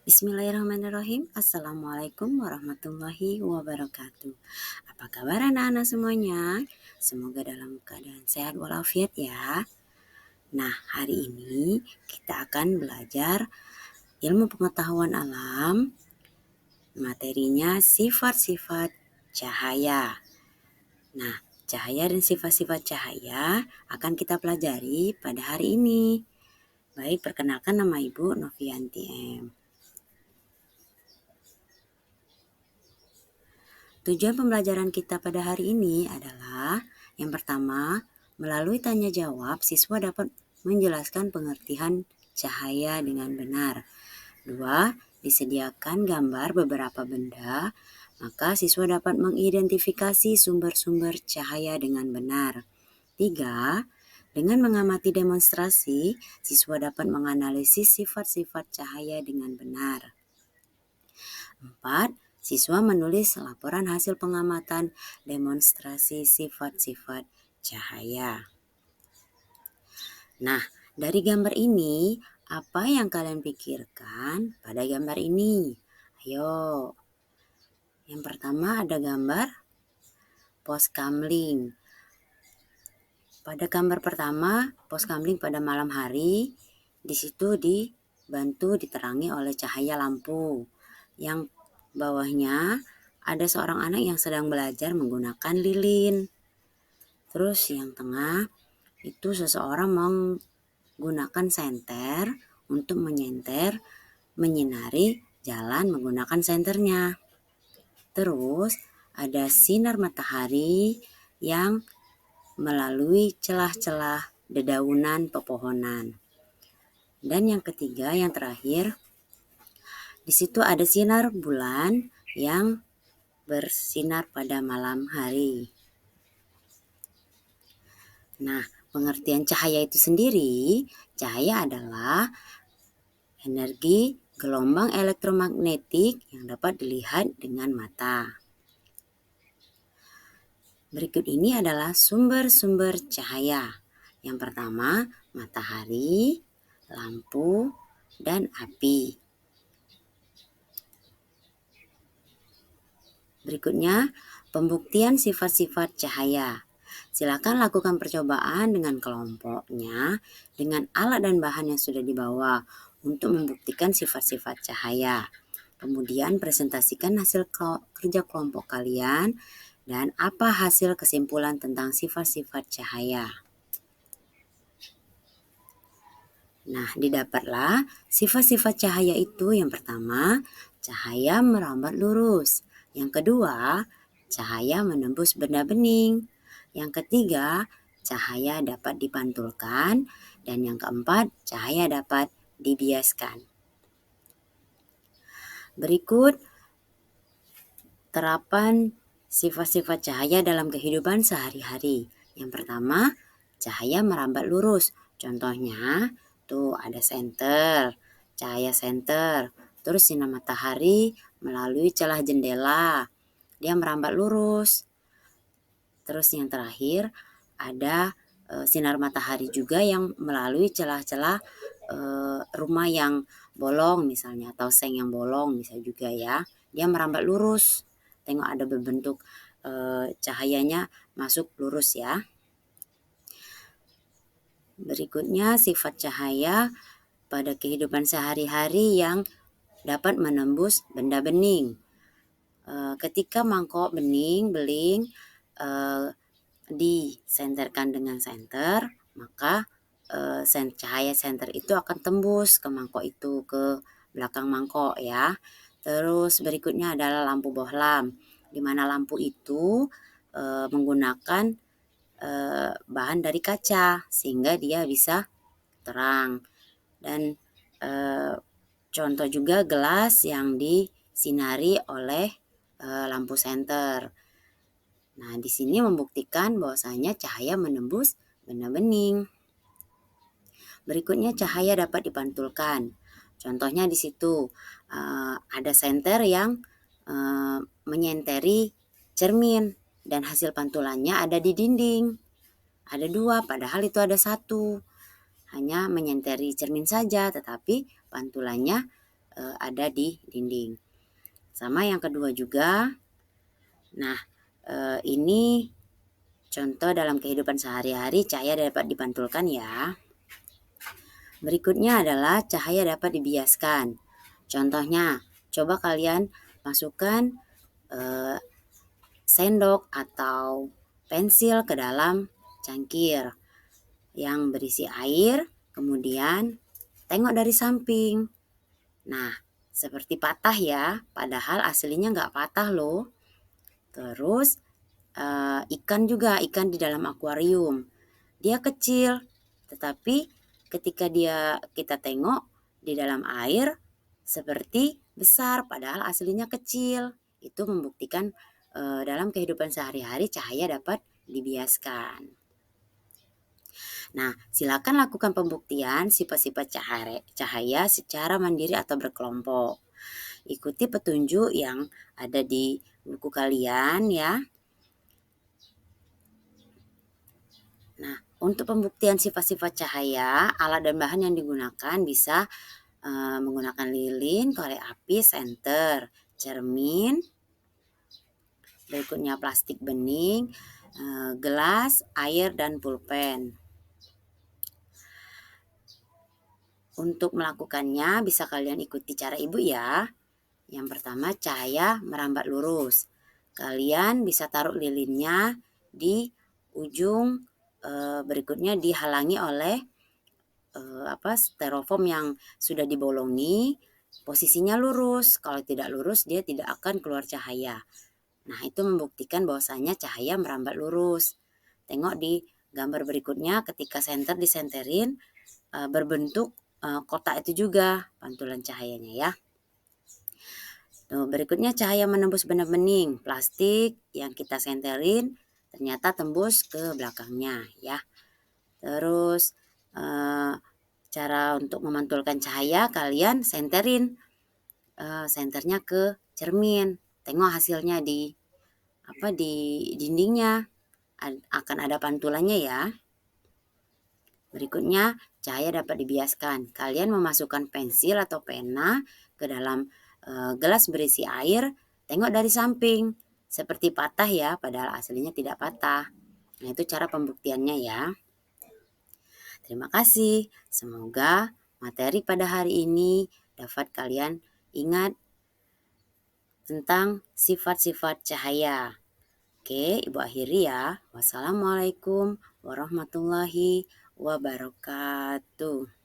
Bismillahirrahmanirrahim. Assalamualaikum warahmatullahi wabarakatuh. Apa kabar anak-anak semuanya? Semoga dalam keadaan sehat walafiat ya. Nah, hari ini kita akan belajar ilmu pengetahuan alam. Materinya sifat-sifat cahaya. Nah, cahaya dan sifat-sifat cahaya akan kita pelajari pada hari ini. Baik, perkenalkan nama Ibu Novianti M. Tujuan pembelajaran kita pada hari ini adalah yang pertama, melalui tanya jawab siswa dapat menjelaskan pengertian cahaya dengan benar. 2. Disediakan gambar beberapa benda, maka siswa dapat mengidentifikasi sumber-sumber cahaya dengan benar. 3. Dengan mengamati demonstrasi, siswa dapat menganalisis sifat-sifat cahaya dengan benar. 4. Siswa menulis laporan hasil pengamatan demonstrasi sifat-sifat cahaya. Nah, dari gambar ini, apa yang kalian pikirkan pada gambar ini? Ayo. Yang pertama ada gambar pos kamling. Pada gambar pertama, pos kamling pada malam hari, di situ dibantu diterangi oleh cahaya lampu. Yang bawahnya ada seorang anak yang sedang belajar menggunakan lilin. Terus yang tengah itu seseorang menggunakan senter untuk menyinari jalan menggunakan senternya. Terus ada sinar matahari yang melalui celah-celah dedaunan pepohonan. Dan yang ketiga, yang terakhir, di situ ada sinar bulan yang bersinar pada malam hari. Nah, pengertian cahaya itu sendiri, cahaya adalah energi gelombang elektromagnetik yang dapat dilihat dengan mata. Berikut ini adalah sumber-sumber cahaya. Yang pertama, matahari, lampu, dan api. Berikutnya, pembuktian sifat-sifat cahaya. Silakan lakukan percobaan dengan kelompoknya dengan alat dan bahan yang sudah dibawa untuk membuktikan sifat-sifat cahaya. Kemudian presentasikan hasil kerja kelompok kalian dan apa hasil kesimpulan tentang sifat-sifat cahaya. Nah, didapatlah sifat-sifat cahaya itu. Yang pertama, cahaya merambat lurus. Yang kedua, cahaya menembus benda bening. Yang ketiga, cahaya dapat dipantulkan. Dan yang keempat, cahaya dapat dibiaskan. Berikut terapan sifat-sifat cahaya dalam kehidupan sehari-hari. Yang pertama, cahaya merambat lurus. Contohnya, tuh ada senter, cahaya senter. Terus sinar matahari melalui celah jendela, dia merambat lurus. Terus yang terakhir ada sinar matahari juga yang melalui celah-celah rumah yang bolong misalnya, atau seng yang bolong bisa juga ya. Dia merambat lurus. Tengok ada berbentuk cahayanya masuk lurus ya. Berikutnya sifat cahaya pada kehidupan sehari-hari yang dapat menembus benda bening. Ketika mangkok bening, beling disenterkan dengan senter, maka cahaya senter itu akan tembus ke mangkok itu, ke belakang mangkok ya. Terus berikutnya adalah lampu bohlam, di mana lampu itu menggunakan bahan dari kaca sehingga dia bisa terang. Dan contoh juga gelas yang disinari oleh lampu senter. Nah, di sini membuktikan bahwasanya cahaya menembus benda bening. Berikutnya cahaya dapat dipantulkan. Contohnya di situ ada senter yang menyenteri cermin dan hasil pantulannya ada di dinding. Ada 2, padahal itu ada 1. Hanya menyenteri cermin saja, tetapi pantulannya ada di dinding. Sama yang kedua juga. Nah, ini contoh dalam kehidupan sehari-hari cahaya dapat dipantulkan ya. Berikutnya adalah cahaya dapat dibiaskan. Contohnya, coba kalian masukkan sendok atau pensil ke dalam cangkir yang berisi air, kemudian tengok dari samping. Nah, seperti patah ya, padahal aslinya nggak patah loh. Terus ikan juga, ikan di dalam akuarium. Dia kecil, tetapi ketika kita tengok di dalam air seperti besar, padahal aslinya kecil. Itu membuktikan dalam kehidupan sehari-hari cahaya dapat dibiaskan. Nah, silakan lakukan pembuktian sifat-sifat cahaya secara mandiri atau berkelompok. Ikuti petunjuk yang ada di buku kalian ya. Nah, untuk pembuktian sifat-sifat cahaya, alat dan bahan yang digunakan bisa menggunakan lilin, korek api, senter, cermin, berikutnya plastik bening, gelas, air, dan pulpen. Untuk melakukannya bisa kalian ikuti cara ibu ya. Yang pertama, cahaya merambat lurus. Kalian bisa taruh lilinnya di ujung, berikutnya dihalangi oleh styrofoam yang sudah dibolongi. Posisinya lurus. Kalau tidak lurus dia tidak akan keluar cahaya. Nah, itu membuktikan bahwasanya cahaya merambat lurus. Tengok di gambar berikutnya, ketika senter disenterin berbentuk kotak itu juga pantulan cahayanya ya. Tuh, berikutnya cahaya menembus benda bening. Plastik yang kita senterin ternyata tembus ke belakangnya ya. Terus cara untuk memantulkan cahaya, kalian senterin senternya ke cermin. Tengok hasilnya di dindingnya. Akan ada pantulannya ya. Berikutnya, cahaya dapat dibiaskan. Kalian memasukkan pensil atau pena ke dalam gelas berisi air, tengok dari samping. Seperti patah ya, padahal aslinya tidak patah. Nah, itu cara pembuktiannya ya. Terima kasih. Semoga materi pada hari ini dapat kalian ingat tentang sifat-sifat cahaya. Oke, Ibu akhiri ya. Wassalamualaikum warahmatullahi wabarakatuh.